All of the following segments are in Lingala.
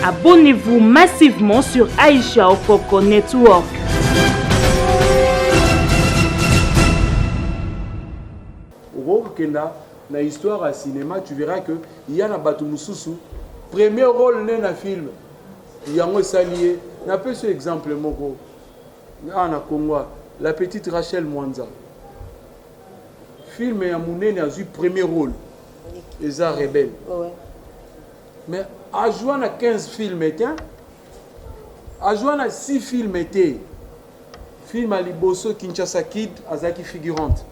Abonnez-vous massivement sur Aïcha Okoko Network. Dans la histoire à cinéma, tu verras que il y a un bateau Moussousou. Premier rôle dans le film. Il y a un salier. On a ce exemple, en Congo, la petite Rachel Mwanza. Film et Amouné a eu premier rôle. Eza rebelle. Ouais. Mais à jouer à 15 films, à jouer à 6 films, film à Liboso Kinshasa Kid, Azaki figurante.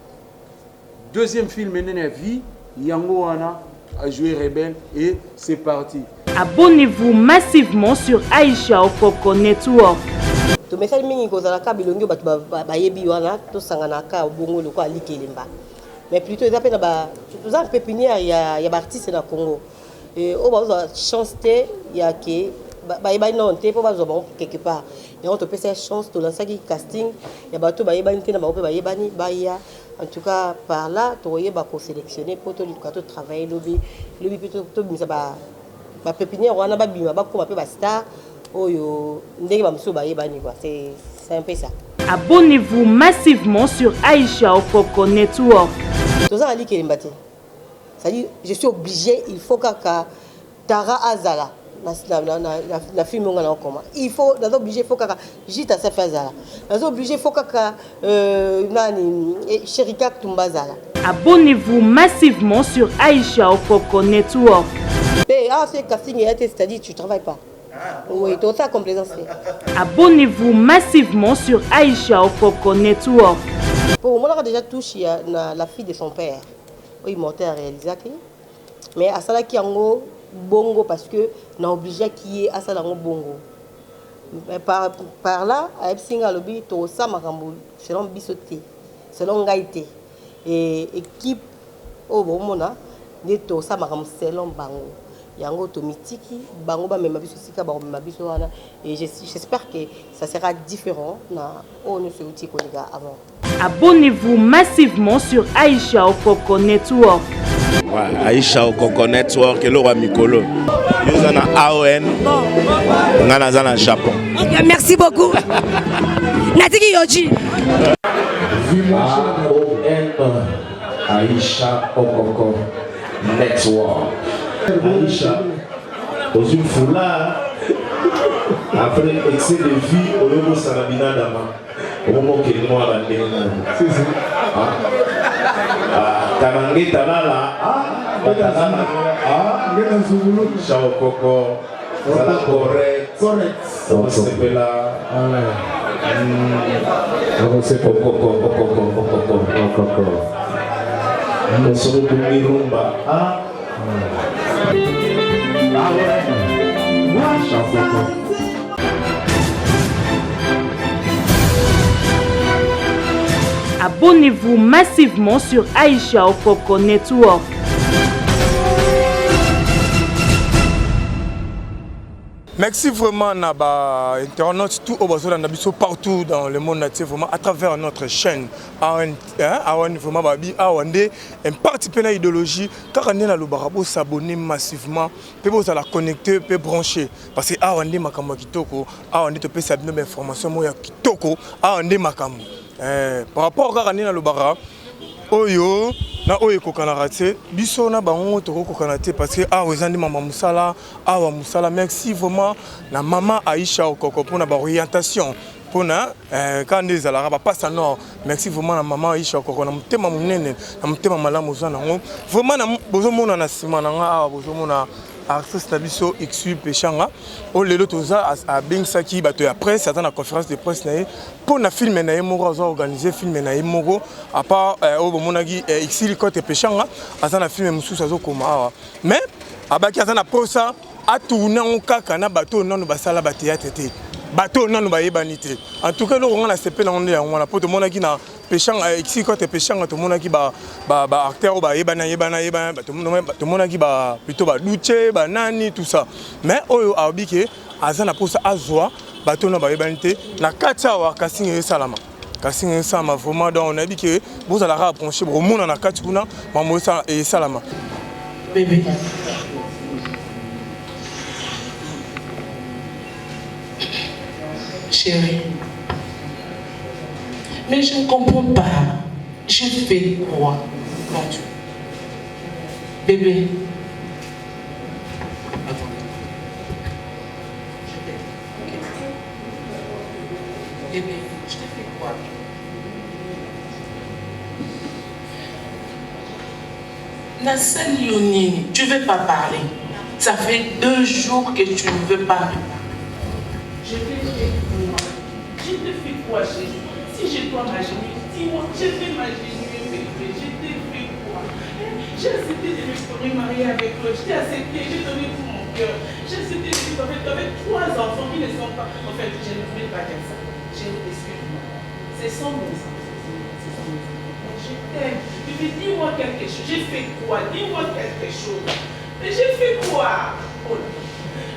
Deuxième film, Vie, Yango Wana a joué rebelle et c'est parti. Abonnez-vous massivement sur Aïcha Okoko Network. To mesali mingi kozala ka bilongi bato bayebi wana to sangana ka bongo loko alikelemba. Mais plutôt ils appellent ba pépinière ya ba artiste na Congo. Et on va chance te ya ke ba non te po ba zo quelque part. Et on te peut cette chance to lancer qui casting ya bato ba yebani te na ba pe ba yebani ba ya. En tout cas par là to yeba ko sélectionner pour to travailler lobby plutôt to bisa ba pépinière wana ba bima ba ko ba pe ba star. C'est un peu ça. Abonnez-vous massivement sur Aïcha Okoko Network. C'est-à-dire, je suis obligé, il faut que Tara Azala, la film il faut, obligé, il faut que Jita Safi Azala, obligé, il faut que Sherika Tumbazala. Abonnez-vous massivement sur Aïcha Okoko Network. C'est-à-dire, tu ne travailles pas. Oui, tout ça complaisance. Abonnez-vous massivement sur Aïcha Okoko Network. Pour moi, on a déjà touché la fille de son père. Oui, mortel à réaliser. Mais à ça qui est en bongo parce que on a obligé qu'il y ait à ça dans bongo. Mais par là, à Epsinga lobby, tout ça makambo selon bisoté, selon gaïté et équipe au bon mona, n'est tout ça makambo selon bango. Yango tomitiki bango ba mema biso sika ba mema biso wana et j'espère que ça sera différent na on ne se outil qu'on a avant. Abonnez-vous massivement sur Aïcha Okoko Network. Ouais, Aïcha Okoko Network et Laura Mikolo. Nous en a AON. On a dans Japon. OK, merci beaucoup. Natiki Yoji. AON Aïcha Okoko Network. Aïcha, aux une foulard, après excès de vie, au lieu de Sarabina Dama, au moment qu'il est noir à l'année. Kanangé Tanala, Chao Coco, Zala correct, on se fait là. On se fait Coco. On se fait Rumba. Abonnez-vous massivement sur Aïcha Okoko Network. Merci vraiment à internautes tout au besoin d'habiter partout dans le monde natif vraiment à travers notre chaîne AON vraiment babi AON un participer à l'idéologie car on est là le barabo s'abonner massivement peut vous la connecter peut brancher parce que AON makambo kitoko AON te peut s'abonner information moya kitoko AON makambo par rapport à on est là le barabo oyo na oyo kokanarate biso na bango to kokanate parce que ezandi mama musala awa musala merci vraiment na maman Aïcha Okoko pour na orientation pour na quand des alara ba passe nord merci vraiment na maman Aïcha Okoko na mutema munene na mutema malamu zana vraiment na bozo mona na sima na nga bozo mona artiste na biso XU Pechanga o lelo toza a bingsaki bato ya presse attend la conférence de presse na pour na film na yemoro za organiser film na yemoro à part o monagi XU côté Pechanga azana film mususu azokoma awa mais abaki azana posa a tourner on kaka na bato nanu basala ba théâtre te bato nanu ba yebani te en tout cas on a CP na on est on a poto monaki na Pechanga XU côté Pechanga to monaki ba acteur ba yebana to monaki ba plutôt ba Duche ba nani tout ça mais oyo abiki azana posa azwa bato na ba yebani te na katia wa casting salama casting salama vraiment donc on a dit que vous allez rapprocher au monde na katia kuna maman ça et salama bébé Chérie. Mais je ne comprends pas. Je fais quoi? Vois-tu? Bébé. Attends. Bébé, je t'ai fait quoi? Nassan Yonini, tu ne veux pas parler. Ça fait 2 jours que tu ne veux pas. Je t'ai fait quoi? Je t'ai fait quoi, chérie? Si je dois m'agenouiller, dis-moi, je vais m'agenouiller, bébé. Je t'ai fait quoi? J'ai accepté de me marier avec toi. Je t'ai accepté, j'ai donné tout mon cœur. J'ai accepté de vivre avec 3 enfants qui ne sont pas. En fait, je ne voulais pas dire ça. Excuse-moi. C'est sans mes enfants. Je t'aime. Bébé, dis-moi quelque chose. J'ai fait quoi? Dis-moi quelque chose. Mais j'ai fait quoi? Oh là là.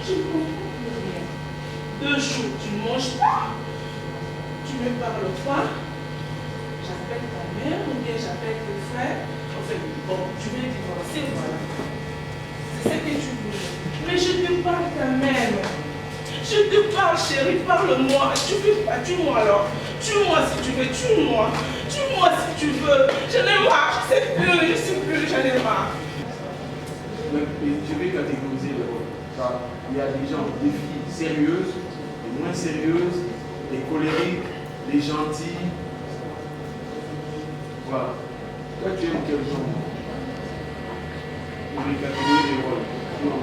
Je ne comprends plus rien. 2 jours, tu ne manges pas. Tu ne me parles pas. J'appelle ta mère ou bien j'appelle tes frères. En fait, bon, tu veux divorcer, voilà. C'est ce que tu voulais. Mais je te parle quand même. Je te parle, chérie, parle-moi. Tu veux pas, tue-moi alors. Tue-moi si tu veux, tue-moi. Tue-moi si tu veux. Je n'ai marre, je sais plus, j'en ai marre. Je vais catégoriser le rôle. Il y a des gens, des filles sérieuses, des moins sérieuses, les colériques, les gentils. Voilà. Toi, tu aimes quel genre? Pour les catégories des rôles. Non,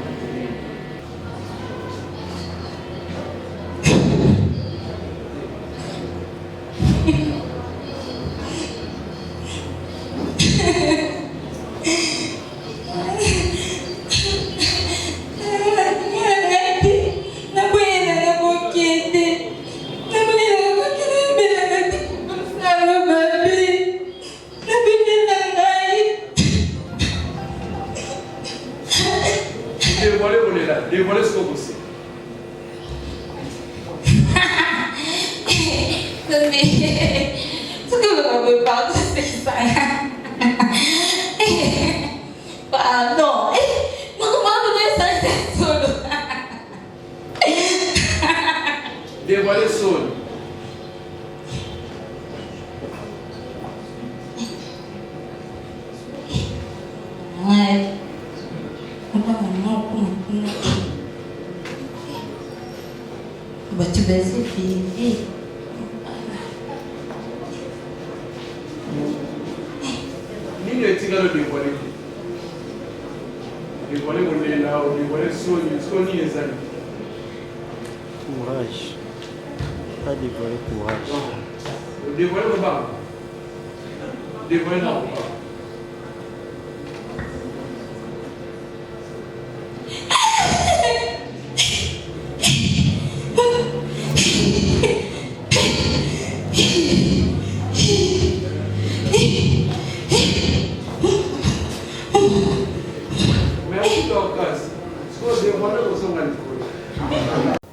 dévoilez ce que vous savez. Mais ce que vous me parlez, c'est ça. Pardon. Non, comment vous ça solo? Dévoilez solo. Ouais. Bah, tu vas essayer. Nini etika lo dévoiler. Dévoiler mon là, dévoiler Sony ezali. Courage. Pas dévoiler courage. Non. Dévoiler le bas. Dévoiler là.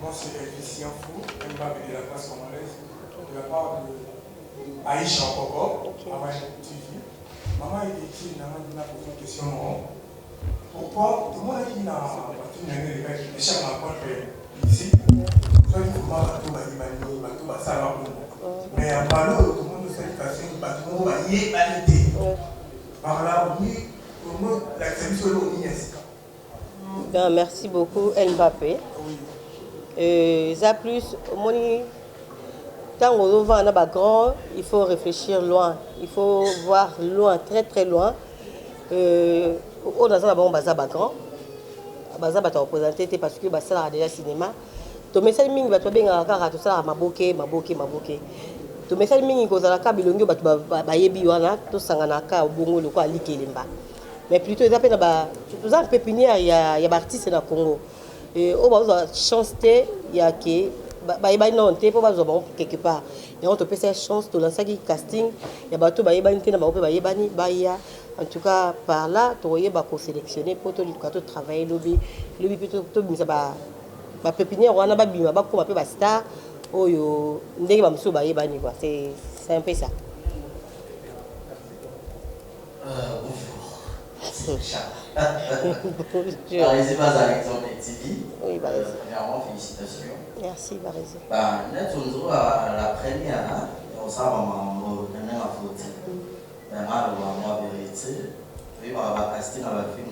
Moi, c'est Elvis Fou, Mbappé de la classe congolaise, de la part de Aïcha Okoko, Maman TV. Maman est ici, n'a posé une question. Pourquoi tout le monde a dit que chaque rencontre ici, soit il faut voir tout ça là. Mais à Malo, tout le monde sait que c'est un monde qui est validé. Par là, oui, la service de l'ONIS. Merci beaucoup, Mbappé. Ça plus, quand on va en grand, il faut réfléchir loin. Il faut voir loin, très très loin. On a un bazar grand. Bazar va représenté parce que ça a déjà cinéma. To message mingi ba to benga kaka to sala maboke. To message mingi ko zala ka bilongi ba ba yebi wana to sangana ka bongo loko ali kelemba. Mais plutôt ils appellent ba tout ça pépinière il y a artistes dans Congo. Et on va chance il y a que ba non te pour ba quelque part. Et on te peut cette chance to lancer qui casting il y a ba to ba yebani te na ba ba yebani ba ya. En tout cas par là to yeba ko sélectionner pour to travailler lobby plutôt to bisa ba pépinière wana ba bima ba ko ba pe ba star oyo ndenge ba muso ba yebani quoi. C'est un peu ça. Bonjour. Barésie va à l'exemple de TV. Oui, Barésie. Premièrement, félicitations. Merci, Barésie. Net on à la première, on s'en va à la faute. Mais mal, on va vérité. Oui, on va casting dans le film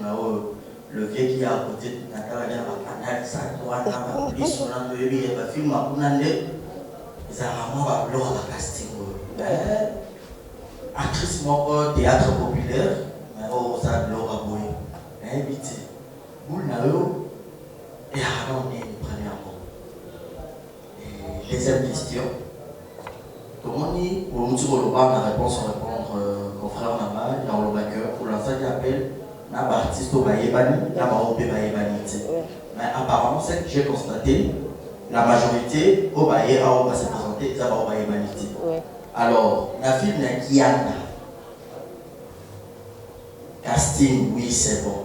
le vieux qui est à côté de Nathalie, on va canal, ça doit avoir la police, on a le film à Kounande. Ils ont vraiment le casting. Actrice moi théâtre populaire mais au ça Laura Boy invité boule na yo et alors on est premièrement et deuxième question comment ni pour nous sur le bar la réponse répondre confrère Nama dans le backer pour l'instant il appelle na artiste au Bayebani na ba opé Bayebani mais apparemment c'est que j'ai constaté la majorité au Baye a va se présenter ça va au Bayebani. Alors, la film est Kianda. Casting, oui, c'est bon.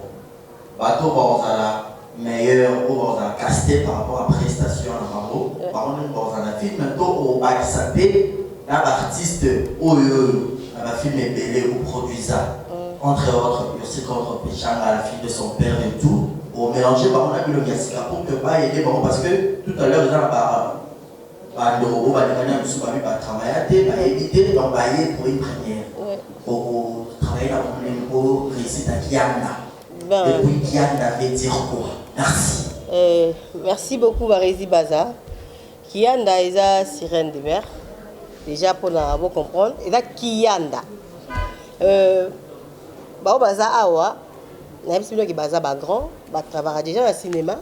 Bateau, on a la meilleure, on a casté par rapport à prestation à Mambo. Par contre, on a la film, on va s'appeler l'artiste, la film est belé ou produisa. Entre autres, aussi contre Péchanga, la fille de son père et tout. Au mélanger, on a mis le Yassika pour ne pas aider, parce que tout à l'heure, ils ont Bandoro, travailler, éviter d'envoyer pour une première. Pour travailler dans le même pour réussir à Kianda. Et puis Kianda veut dire quoi? Merci. Merci beaucoup, Barésie Baza. Kianda est la sirène de mer. Déjà, pour vous comprendre. Et là, Kianda. Baza Awa, même si nous Baza grand, travaille déjà dans le cinéma.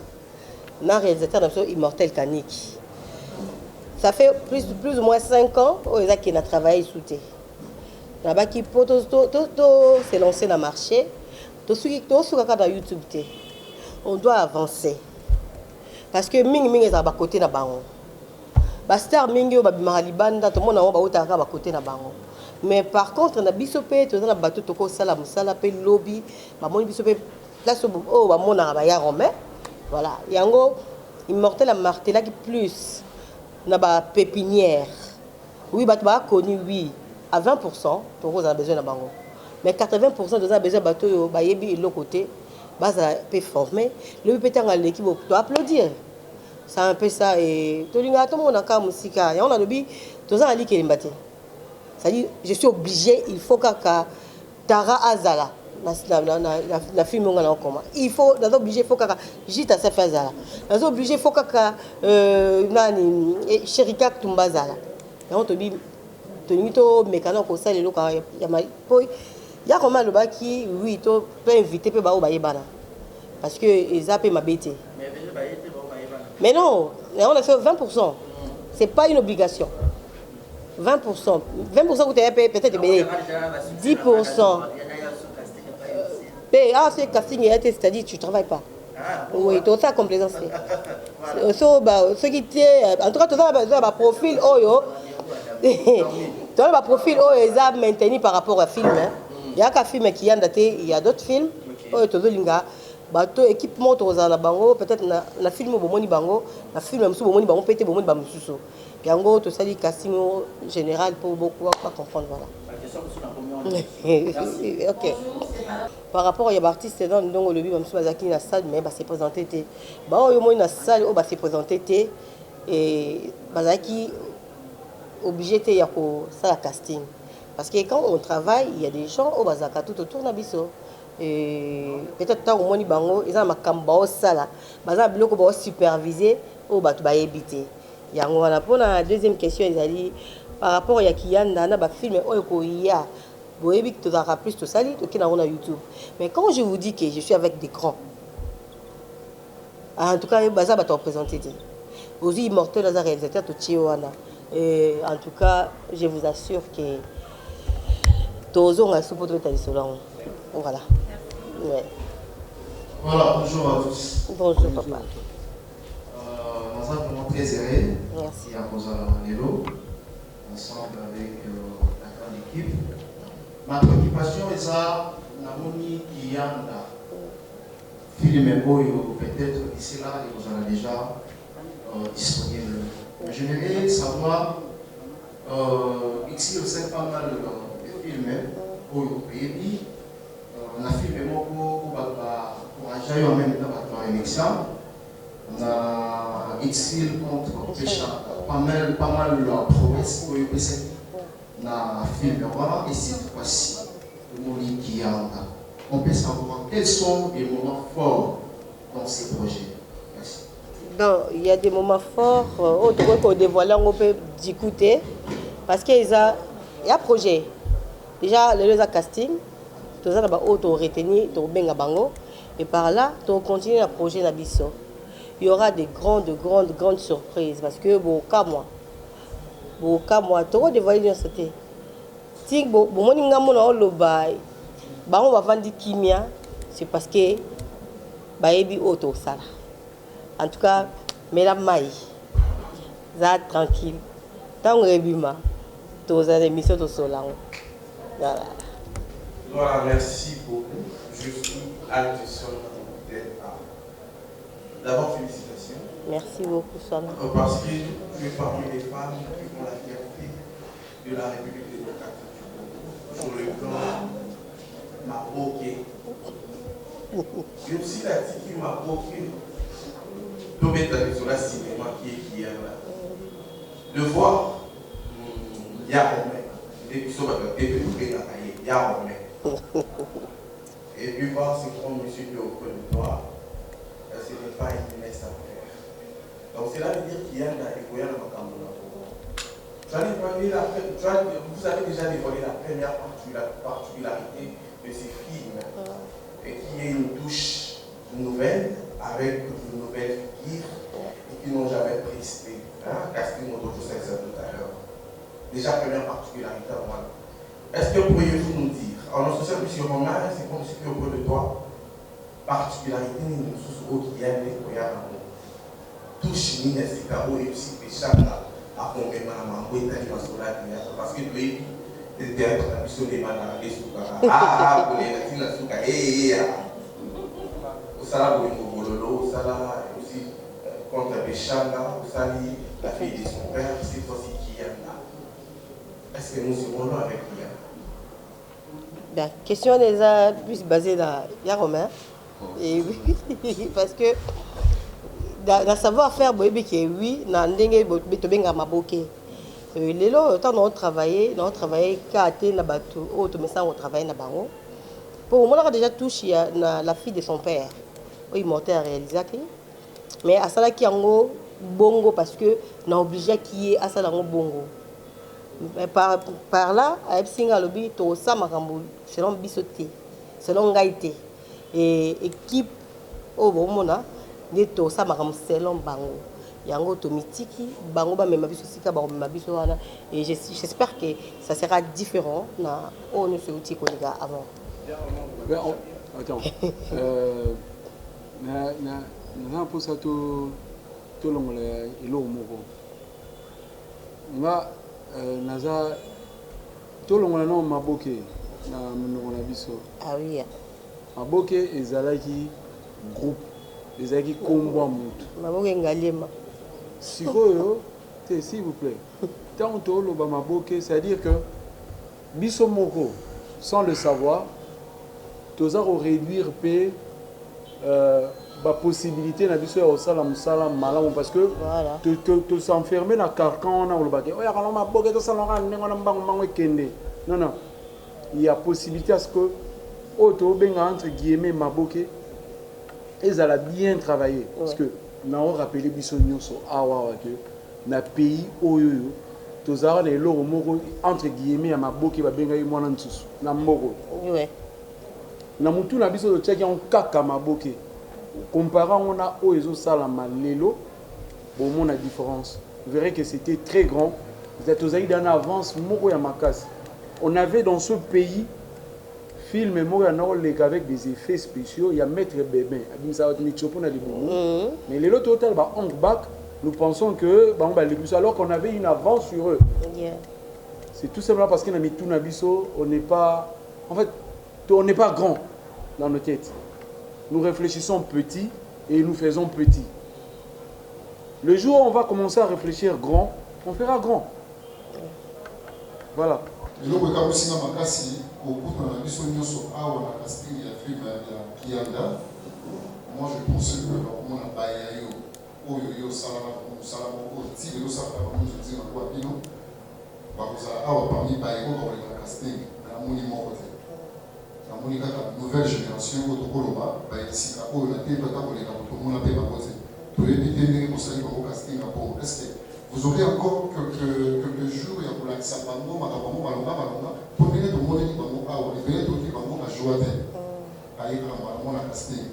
Nous avons réalisateur d'un Immortel Kanik. Ça fait plus ou moins 5 ans qu'il a travaillé sous thé. Là-bas, qui s'est lancé dans le marché. Tout ce qui est dans YouTube, on doit avancer. Parce que Ming est à côté de la banque. Bastar Ming est à Maralibanda, tout le monde est à côté de la banque. Mais par contre, on a bisopé, tout le monde a battu tout le monde, lobby, on a bisopé, place où on a romain. Voilà. Yango, Immortel a martelé plus. Na ba pépinière. Oui, bah tu as connu, oui. À 20%, tu as besoin de bango. Mais 80%, tu as besoin de bateau, bah yebi de l'autre côté, bah ça peut former. Le peut être l'équipe, tu dois applaudir. C'est un peu ça. Et tout le monde a quand même musique. Et on a le but, tu as dit qu'il est battu. C'est-à-dire, je suis obligé, il faut que Tara Azala. La film on a comment il faut d'abord obligé il faut que Jita se fasse là d'abord obligé il faut que nani Sherika Tumbazala et on te dit to mécano ko ça les loka ya ya comment le baki oui to peut inviter pe ba o bayebana parce que ils appellent ma bêtise mais non on a fait 20%. C'est pas une obligation. 20%. 20% vous avez payé peut-être 10%. Ah, c'est casting, c'est-à-dire tu ne travailles pas. Oui, tout ça complaisance. Ce qui est, en tout cas, tu as un profil, tu as un profil maintenu par rapport à film. Il y a un film qui est daté, il y a d'autres films. Équipement, peut-être un film au bango, un film au bango, pété au bango, et en gros, tout ça, le casting général pour beaucoup comprendre. Voilà. Ok. Par rapport à l'artiste dans le début, même si Bazaki na salle, mais c'est présenté. Bah au moins na salle, oh bah c'est présenté et Bazaki obligé de faire ça casting. Parce que quand on travaille, il y a des gens au Bazaka tout autour de biso. Et peut-être tant au moins bango, ils ont ma camba ça là. Baza bloc au superviser, au bah tu vas éviter. Il y a on a pour la deuxième question, ils a dit par rapport à Kianda, na ba film oh ya. Vous voyez que tu as plus tout ça, qui est sur YouTube. Mais quand je vous dis que je suis avec des grands, en tout cas, ça va te représenter. Aussi, Immortel, dans un réalisateur, tout Chiwana. Et en tout cas, je vous assure que tous ont un support de tradition. Voilà. Ouais. Voilà, bonjour à tous. Bonjour, papa. Nous sommes vraiment très heureux. Merci. À cause de Lélo, ensemble avec la grande équipe. Ma préoccupation est ça, Namoni Kianda. Film Boyo, peut-être d'ici là, il vous en a déjà disponible. J'aimerais savoir, ici, on sait pas mal de films, Boyo Baby, on a filmé pour engager en même temps dans l'élection. On a exil contre Pécha, pas mal de promesses pour le PC. On a filmé vraiment, et cette fois-ci, le mot qui est en bas. On peut savoir quels sont les moments forts dans ces projets. Merci. Donc, il y a des moments forts, autres qu'on dévoile, on peut écouter, parce qu'il y a un projet. Déjà, le casting, tout ça, on a retenu, et par là, on continue le projet Nabiso. Il y aura des grandes surprises, parce que, bon, cas moi, on dévoile l'université. Si on va vendre kimia, c'est parce que baebi auto sala. En tout cas, mesdames maï, ça tranquille. Tant que rebima, tous les émissions de Solan. Voilà. Voilà, merci beaucoup. Je suis Algesson d'être. D'abord, félicitations. Merci beaucoup, Solan. Parce que je suis parmi les femmes qui font la fierté de la République démocratique du Congo. Sur le plan Maboké. Et aussi la tiki Maboké. Tout mettre sur la cinéma qui est là. De voir, il y a un mec. Et puis, ça va être développé dans il y a un mec. Et puis, voir ce qu'on me suit au coin de toi, ce n'est pas une mince affaire. Donc, cela veut dire qu'il y a un égoïa dans ma caméra. Vous avez déjà dévoilé la première particularité de ces films, et qui est une touche nouvelle avec une nouvelle figure et qui n'ont jamais précédé. Casting autour de ça tout à l'heure. Déjà, première particularité à moi. Est-ce que pourriez-vous nous dire, en associant M. Romain, c'est comme ce qui est au bout de toi, particularité, nous sommes autres qui aiment les coyards, touche, ni n'est-ce pas, et aussi péché à combien de mamans, ou est-ce parce que lui, le théâtre, la mission des mamans, les soukara, vous les la soukara, au salaire, vous le bololo, au salaire, aussi contre Béchanga, au salaire, la fille de son père, c'est aussi qui est là. Est-ce que nous serons là avec lui? La question des a plus basée dans Yaromain. Et oui, parce que dans savoir-faire, oui, dans ndenge betobenga maboké. Les lots, autant nous travaillé quand na bateau, autre mais ça on travaille na bango. Pour moi, on a déjà touché la fille de son père. Oui, monté à réaliser. Mais à ça qui en bongo parce que n'a obligé qui est à ça dans bongo. Mais par là, à Epsinga lobby, to ça makambo selon bisoté, selon gaité et équipe au bon mona, ne to ça makambo selon bango. Yango to mitiki bango ba même biso sika ba même biso wana et j'espère que ça sera différent na on ne se outil qu'on a avant. Attends. Na pour ça to longo le ilo moko. Nga naza to longo na maboke na monoko na biso. Ah oui. Maboke ezalaki groupe ezalaki kombo mutu. Maboke ngalema. Sikoyo, s'il vous plaît. Tant que le maboke, c'est-à-dire que biso moko, sans le savoir, tous allons réduire la possibilité na biso au salam malam parce que tu s'enfermer dans carcan na le baquet. Oh ya kaloma maboke to salonga ndenge na mbango kende. Non. Il y a possibilité à ce que auto benga entre guillemets maboke ils allaient bien travailler parce que nous avons rappelé biso nyonso awa que na pays oyo tozara les loro moko entre guillemets ya maboke ba benga yi mwana nsusu na mboko ouais na mutu na biso to tchaki on kaka maboke comparant on a oyo sala malelo bon mon la différence vous verrez que c'était très grand vous êtes aux aïda en avance moko ya makasi on avait dans ce pays film avec des effets spéciaux, il y a Maître Bébé, mais les autres hôtels, nous pensons que alors qu'on avait une avance sur eux. Yeah. C'est tout simplement parce qu'on a mis tout Nabiso, on n'est pas, en fait, on n'est pas grand dans nos têtes. Nous réfléchissons petit et nous faisons petit. Le jour où on va commencer à réfléchir grand, on fera grand. Voilà. eloko ekakosinga makasi kokutana na biso nyonso awa na casting ya film ya Kianda. Moi je pense que bakomona baya yo oyo yo osalaka mosala moko ntili osalaka bamozozi na kwa bino bakozala awa parmi bayango bakoleka na casting namoni moko te namoni kaka nouvelle génération oyo tokoloba bayesika oyo na te bata koleka motomona mpe bango te toyebi te ndenge kosali bango casting ya bongo. Est-ce que vous aurez encore quelques jours ya kolakisa bango makambo bango malonga mpo ndenge tomoneli bango awa ebele toki bango na joie te ayekaka makambo na casting.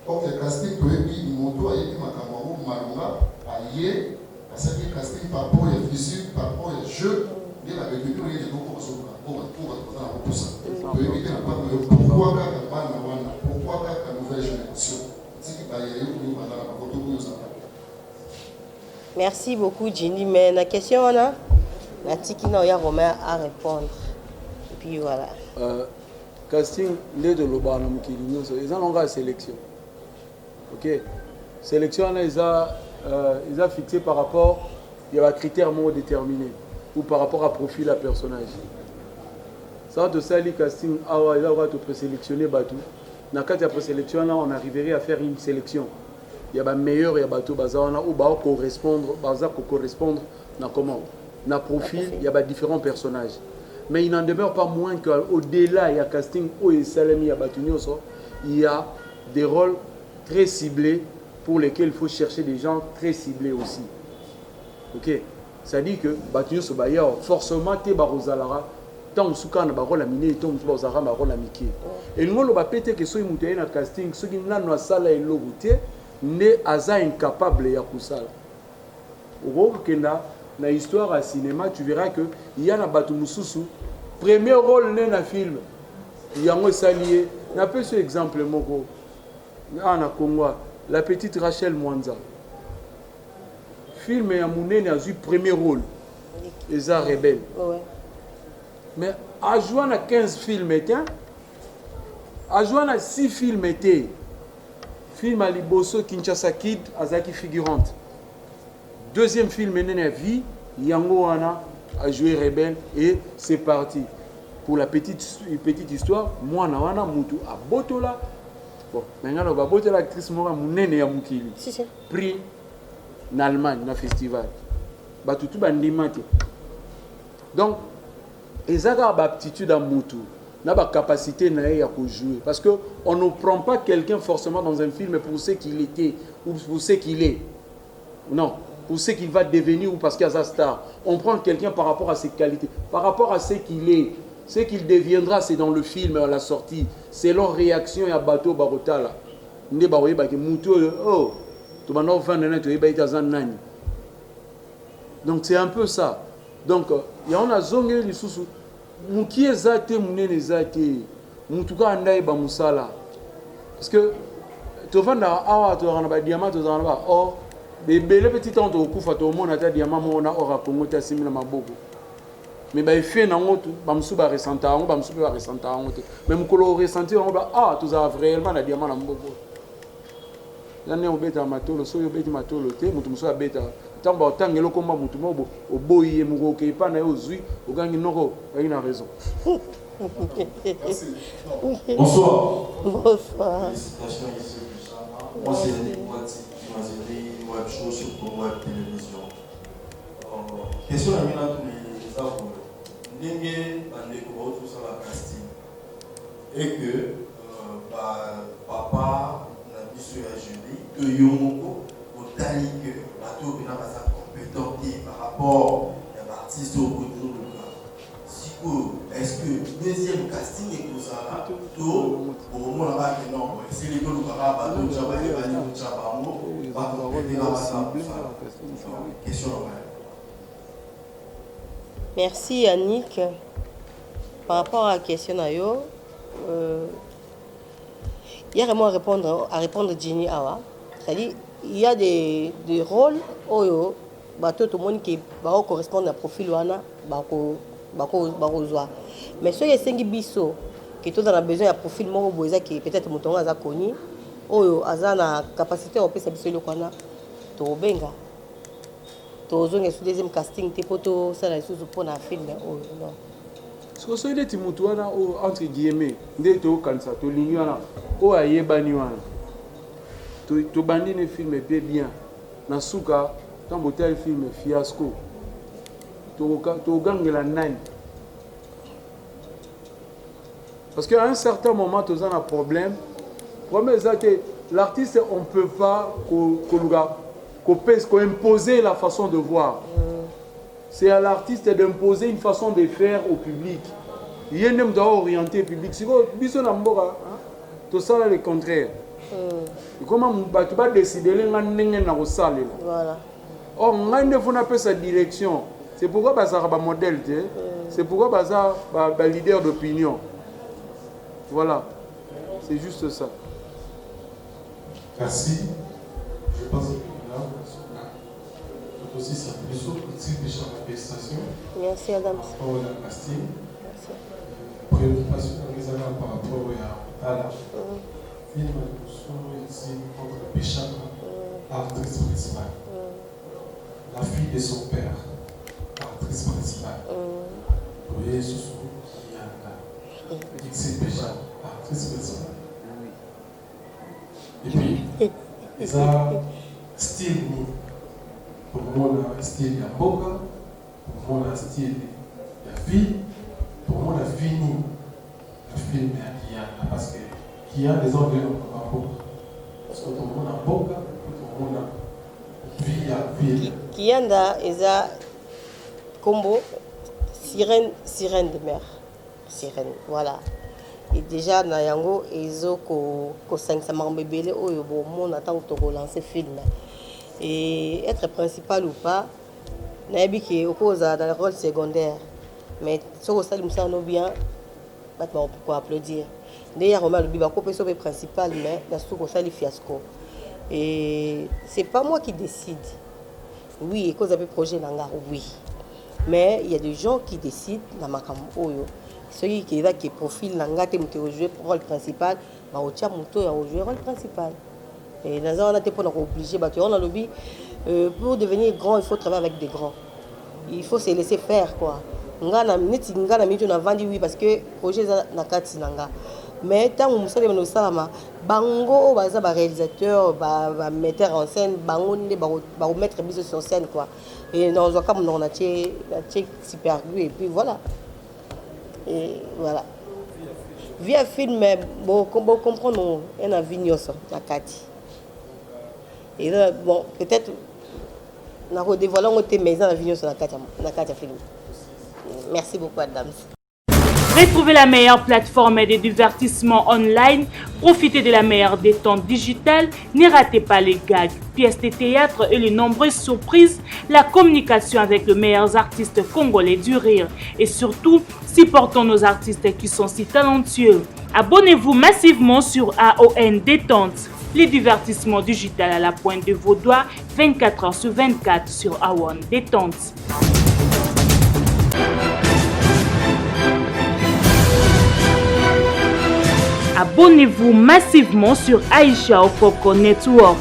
Ok, casting toyebi moto ayebi makambo yango malonga aye asalaki casting par rapport ya physique par rapport ya jeu nde na retenu oyeli eloko bazokoka mpo baza na kopusa toyebi te na mpano yo pourquoi kaka bana wana pourquoi kaka nouvelle génération tiki bayayo oyo baza na bakoto oyo ozala. Merci beaucoup Jenny, mais la question là, la tiki na oya Romain à répondre. Et puis voilà. Casting les de l'obana mukili nyonso ils ont la sélection. OK. Sélection là ils a fixé par rapport il y a un critère moins déterminé ou par rapport à profil à personnage. Ça de ça les casting ah ouais, là on va te présélectionner bateau. Dans le cas de présélection là on arriverait à faire une sélection. Il y a un meilleur, il y a bateau bazana ou ba correspondre, correspondre na comment, na profil, il y a différents personnages. Mais il n'en demeure pas moins qu'au-delà il y a casting ou il y a batunyoso, il y a des rôles très ciblés pour lesquels il faut chercher des gens très ciblés aussi. OK, ça dit que batunyoso ba ya forcément te barozalara tant souka na ba rôle miné tant bazara ba rôle miké. Et nous le ba pété que so imuteye na casting, ce qui na no sala et logoté ne aza incapable ya kusala. Au kenda na histoire à cinéma tu verras que il y a na batu mususu premier rôle né na film yango salié na peu ce exemple moko na Congo la petite Rachel Mwanza film ya munene a eu premier rôle Eza rebelle mais a joué na 15 films tiens a joué na 6 films été film à Liboso Kinshasa Kid azaki figurante. Deuxième film Nene Vie Yango Ana a joué rebelle et c'est parti pour la petite histoire. Moi na wana mutu a botola bon maintenant ba botola actrice moko munene ya mukili prix en Allemagne na festival batutu bandimate donc ezaka ba aptitude à mutu n'a pas capacité à jouer parce que on ne prend pas quelqu'un forcément dans un film pour ce qu'il était ou pour ce qu'il est, non, pour ce qu'il va devenir ou parce qu'il y a sa star. On prend quelqu'un par rapport à ses qualités, par rapport à ce qu'il est, ce qu'il deviendra, c'est dans le film à la sortie, c'est leur réaction à bateau barota là. Ne ba oye ba ke mutu oh to ba no vendre na to e ba ita nani. Donc c'est un peu ça. Donc il y a on a zongé les sous muki ezate munene ezate mutuka ndai ba musala parce que to vanda awa to rana ba diamant to rana ba or bebele petit temps to kufa to mona ta diamant mona ora Congo ta simina maboko mais ba fait na ngoto ba musu ba resenta ngo ba musu ba resenta ngo te mais mukolo ressentir ngo ba ah to za réellement na diamant na mboko nane obeta matolo so yobeti matolo te mutu musu abeta tamba otangelo komba mutu mobo oboyi emuko ke pa na ozui ogangi noko il a raison. Bonsoir. Bonsoir. Félicitations ici. Moi c'est qui m'a aidé web show sur Congo Web Télévision. Question à mina tous les avons ndenge bandeko tout ça la casting et que papa na biso ya jury que yomoko otali que bato bina baza compétent par rapport à l'artiste au côté de est-ce que deuxième casting est pour ça tout au moment là que non c'est les deux là bato jaba et bani jaba mo ba question. Merci Yannick. Par rapport à la question Ayo, il y a vraiment à répondre Jenny Awa. C'est-à-dire il y a des rôles oyo bato tout le monde qui va correspondre à profil wana bako mais ceux qui sont biso qui tout dans besoin à profil moko boza qui peut-être mutonga za koni oyo azana capacité au pesa biso lokana to benga to zonga sur deuxième casting te poto ça la sous pour na film oyo non Ce que c'est des timotouana entre guillemets, des to kansa to lingana, o ayebani wana. To bandi ne film bien. Nasuka, tant botel film fiasco. To gangela nani. Parce qu'à un certain moment, tu as un problème. Le problème c'est que l'artiste, on ne peut pas imposer la façon de voir. C'est à l'artiste d'imposer une façon de faire au public. Il y a même doit orienter le public. Si vous tout ça là le contraire. Comment tu vas décider voilà. Or, on a sa direction. C'est pourquoi ça a un modèle. C'est pourquoi ça a un leader d'opinion. Voilà. C'est juste ça. Merci. Je pense que là, aussi c'est plus petit de chaque manifestation. Merci Adam. Par rapport à la casting. Préoccupation par rapport à la film ici contre le péché, actrice principale. La fille de son père, actrice principale. Vous voyez ce qui a Dixie Pécha, actrice principale. Et puis, ils ont style, pour moi, le style de Boga, pour moi, le style de la fille, pour moi, la fille, le film de Kiana, parce que Kiana, les Anglais n'ont pas Boga. Parce que tout le monde a Boga, tout le monde a fille. Kiana, ils ont combo sirène de mer. Sirène, voilà. Et déjà, na yango ezo ko 500 mambébélé oyo bon mon attend to relancer film. Et être principal ou pas, na bi ki okoza dans le rôle secondaire. Mais ce que ça nous no bien, maintenant pourquoi applaudir. D'ailleurs Romain le biba ko peso principal mais na ce que ça li fiasco. Et c'est pas moi qui décide. Oui, et cause un peu projet nanga oui. Mais il y a des gens qui décident na makambo oyo. Celui qui est là, qui profile, l'angate, qui jouer le rôle principal, bah au tient mon tour à jouer le rôle principal. Et dans un on a été pour obligé, bah tu vois, on a lobby pour devenir grand, il faut travailler avec des grands. Il faut se laisser faire quoi. Ngana neti ngana mitu na vandi oui parce que projet na kati nanga. Mais tant on musale no salama, bango baza ba réalisateur, ba metteur en scène, bango ne ba mettre biso sur scène quoi. Et dans un cas on a tché super et puis voilà. Et voilà. Via film, bon comprendre, on a vu la Kati. Et là, bon, peut-être, on a dévoilé notre maison à Vignos sur la Kati film. Merci beaucoup, Adam. Retrouvez la meilleure plateforme de divertissement online, profitez de la meilleure détente digitale, ne ratez pas les gags, pièces de théâtre et les nombreuses surprises, la communication avec les meilleurs artistes congolais du rire et surtout, supportons nos artistes qui sont si talentueux. Abonnez-vous massivement sur AON Détente, les divertissements digital à la pointe de vos doigts, 24 heures sur 24 sur AON Détente. Abonnez-vous massivement sur Aïcha Okoko Network.